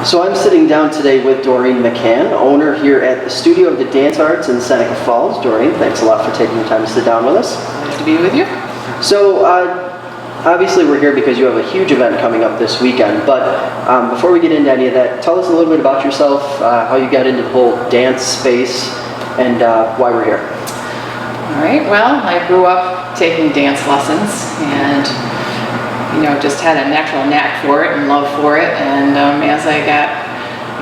So I'm sitting down today with Doreen McCann, owner here at the Studio of the Dance Arts in Seneca Falls. Doreen, thanks a lot for taking the time to sit down with us. Nice to be with you. So obviously we're here because you have a huge event coming up this weekend, but before we get into any of that, tell us a little bit about yourself, how you got into the whole dance space, and why we're here. All right, well, I grew up taking dance lessons and just had a natural knack for it and love for it. And as I got,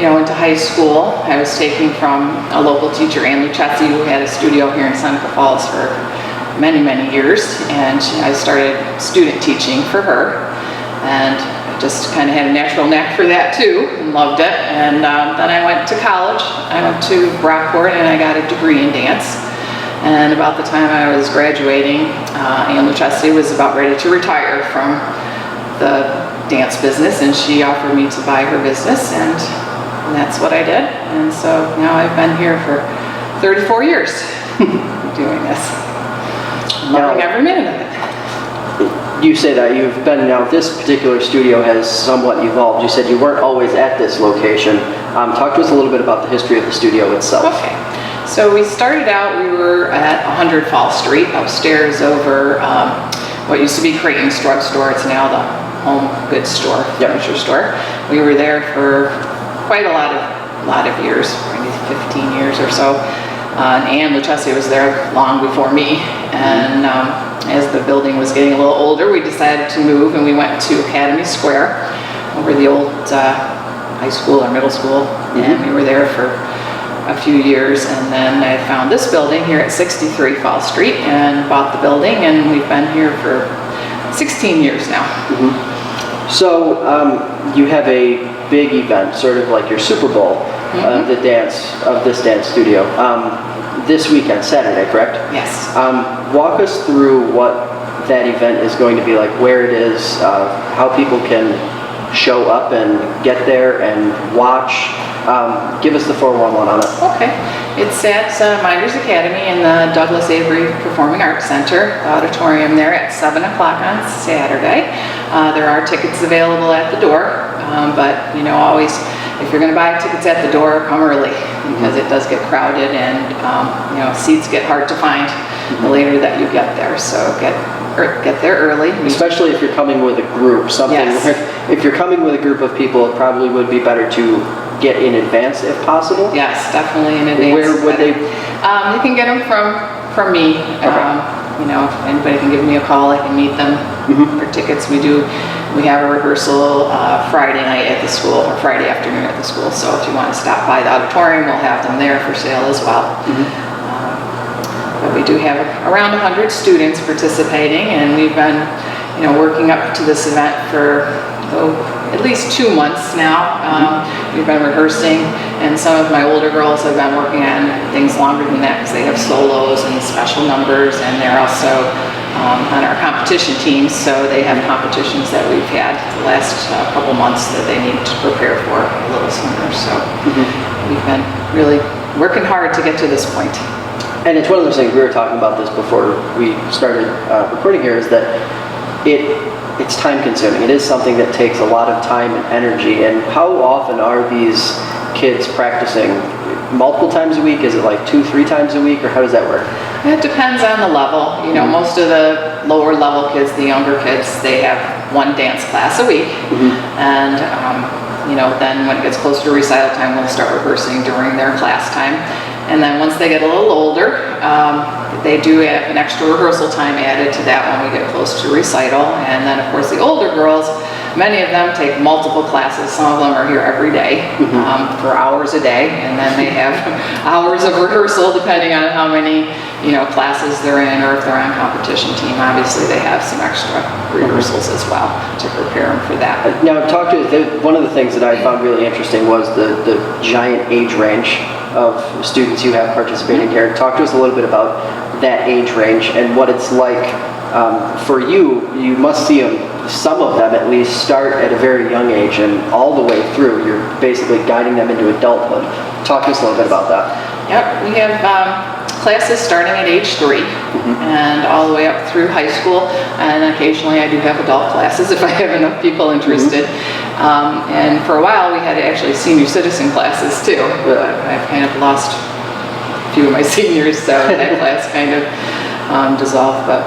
into high school, I was taking from a local teacher, Ann Lucchesi, who had a studio here in Seneca Falls for many, many years. And I started student teaching for her. And I just kind of had a natural knack for that too, and loved it. And then I went to college. I went to Brockport and I got a degree in dance. And about the time I was graduating, Ann Lucchesi was about ready to retire from the dance business, and she offered me to buy her business, and that's what I did. And so now I've been here for 34 years doing this. Loving every minute of it. You say that you've been, now this particular studio has somewhat evolved. You said you weren't always at this location. Talk to us a little bit about the history of the studio itself. Okay. So we started out, we were at 100 Fall Street, upstairs over what used to be Creighton's drugstore. It's now the home goods store, furniture store. We were there for quite a lot of years, maybe 15 years or so. And Ann Lucchesi was there long before me. And as the building was getting a little older, we decided to move, and we went to Academy Square over the old high school or middle school. And we were there for a few years, and then I found this building here at 63 Fall Street and bought the building, and we've been here for 16 years now. So you have a big event, sort of like your Super Bowl of this dance studio, this weekend, Saturday, correct? Yes. Walk us through what that event is going to be like, where it is, how people can show up and get there and watch. Give us the 411 on it. Okay. It's at Mynderse Academy in the Douglas Avery Performing Arts Center, the auditorium there at 7 o'clock on Saturday. There are tickets available at the door, but always, if you're going to buy tickets at the door, come early, because it does get crowded, and seats get hard to find the later that you get there. So get there early. Especially if you're coming with a group. If you're coming with a group of people, it probably would be better to get in advance if possible. Yes, definitely in advance. Where would they? You can get them from me. Okay. If anybody can give me a call, I can meet them for tickets. We have a rehearsal Friday night at the school, or Friday afternoon at the school. So if you want to stop by the auditorium, we'll have them there for sale as well. But we do have around 100 students participating, and we've been, working up to this event for at least 2 months now. We've been rehearsing, and some of my older girls have been working on things longer than that, because they have solos and special numbers, and they're also on our competition teams, so they have competitions that we've had the last couple months that they need to prepare for a little sooner. So we've been really working hard to get to this point. And it's one of those things, we were talking about this before we started recording here, is that it's time consuming. It is something that takes a lot of time and energy. And how often are these kids practicing? Multiple times a week? Is it like 2-3 times a week, or how does that work? It depends on the level. Most of the lower level kids, the younger kids, they have one dance class a week. And then when it gets closer to recital time, we'll start rehearsing during their class time. And then once they get a little older, they do have an extra rehearsal time added to that when we get close to recital. And then, of course, the older girls, many of them take multiple classes. Some of them are here every day for hours a day. And then they have hours of rehearsal depending on how many classes they're in, or if they're on competition team. Obviously, they have some extra rehearsals as well to prepare them for that. Now, one of the things that I found really interesting was the giant age range of students you have participating here. Talk to us a little bit about that age range and what it's like for you. You must see some of them at least start at a very young age and all the way through. You're basically guiding them into adulthood. Talk to us a little bit about that. Yep, we have classes starting at age 3 and all the way up through high school, and occasionally I do have adult classes if I have enough people interested. And for a while we had actually senior citizen classes too, but I've kind of lost a few of my seniors, so that class kind of dissolved. But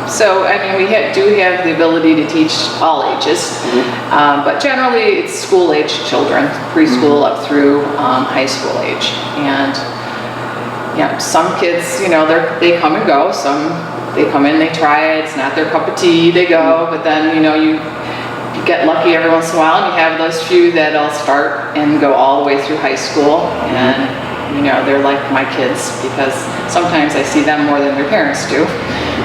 so I mean, we do have the ability to teach all ages, but generally it's school-age children, preschool up through high school age. And yeah, some kids, you know, they come and go. Some they come in, they try it, it's not their cup of tea, they go. But then, you know, you get lucky every once in a while, and you have those few that'll start and go all the way through high school, and you know, they're like my kids, because sometimes I see them more than their parents do,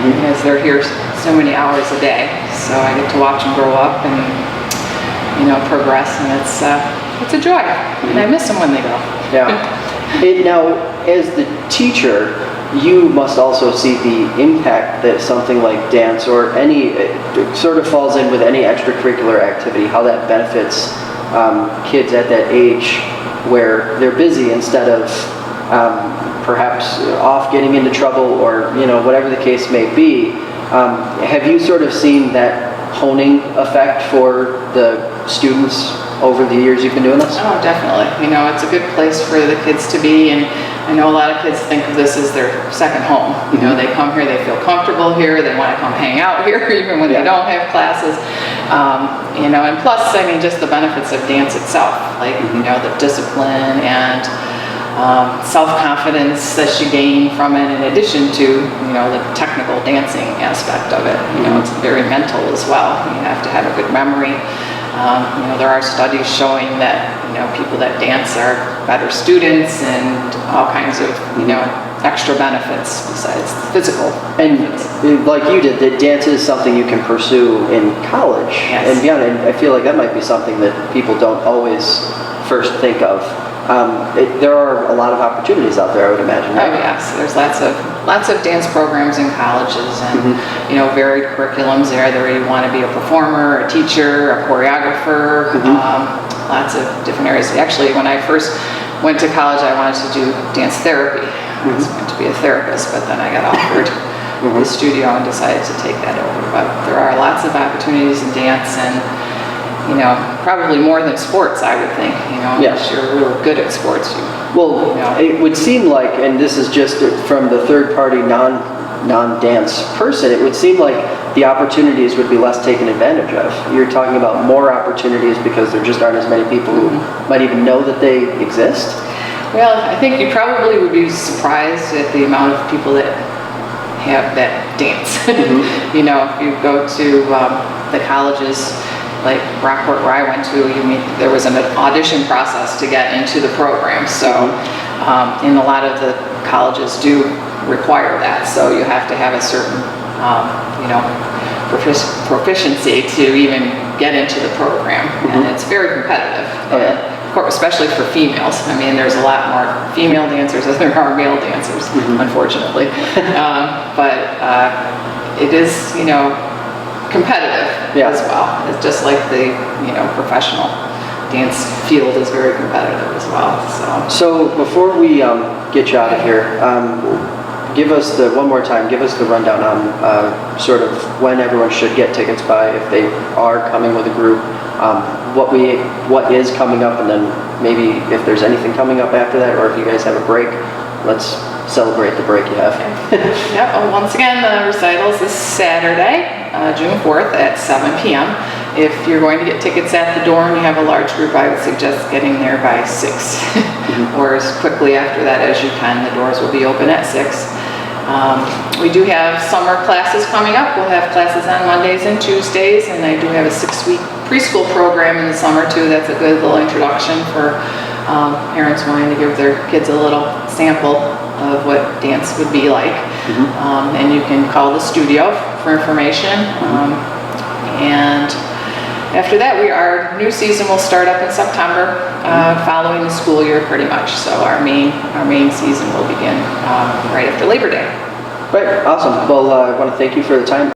because they're here so many hours a day. So I get to watch them grow up and, you know, progress, and it's a joy, and I miss them when they go. Yeah. Now, as the teacher, you must also see the impact that something like dance or any sort of falls in with any extracurricular activity, how that benefits kids at that age where they're busy instead of perhaps off getting into trouble, or, you know, whatever the case may be. Have you sort of seen that honing effect for the students over the years you've been doing this? Oh, definitely. You know, it's a good place for the kids to be, and I know a lot of kids think of this as their second home. You know, they come here, they feel comfortable here, they want to come hang out here even when they don't have classes. You know, and plus, I mean, just the benefits of dance itself, like, you know, the discipline and self-confidence that you gain from it, in addition to, you know, the technical dancing aspect of it. You know, it's very mental as well. You have to have a good memory. You know, there are studies showing that, you know, people that dance are better students and all kinds of, you know, extra benefits besides physical benefits. And like you did, that dance is something you can pursue in college and beyond. And I feel like that might be something that people don't always first think of. There are a lot of opportunities out there, I would imagine, right? Oh yes, there's lots of dance programs in colleges, and you know, varied curriculums there. Whether you want to be a performer, a teacher, a choreographer, lots of different areas. Actually, when I first went to college, I wanted to do dance therapy. I was going to be a therapist, but then I got offered the studio and decided to take that over. But there are lots of opportunities in dance, and you know, probably more than sports, I would think. You know, unless you're really good at sports. Well, you know, it would seem like, and this is just from the third-party non-dance person, it would seem like the opportunities would be less taken advantage of. You're talking about more opportunities because there just aren't as many people who might even know that they exist? Well, I think you probably would be surprised at the amount of people that have that dance. You know, if you go to the colleges, like Rockport where I went to, there was an audition process to get into the program. So, and a lot of the colleges do require that. So you have to have a certain, you know, proficiency to even get into the program, and it's very competitive. Of course, especially for females. I mean, there's a lot more female dancers than there are male dancers, unfortunately. But it is, you know, competitive as well. It's just like the, you know, professional dance field is very competitive as well. So before we get you out of here, give us one more time, give us the rundown on sort of when everyone should get tickets by, if they are coming with a group, what is coming up, and then maybe if there's anything coming up after that, or if you guys have a break, let's celebrate the break you have. Well, once again, the recitals this Saturday, June 4th at 7 p.m. If you're going to get tickets at the door and you have a large group, I would suggest getting there by 6 or as quickly after that as you can. The doors will be open at 6. We do have summer classes coming up. We'll have classes on Mondays and Tuesdays, and I do have a 6-week preschool program in the summer too. That's a good little introduction for parents wanting to give their kids a little sample of what dance would be like. And you can call the studio for information. And after that, our new season will start up in September, following the school year pretty much. So our main season will begin right after Labor Day. Right, awesome. Well, I want to thank you for the time.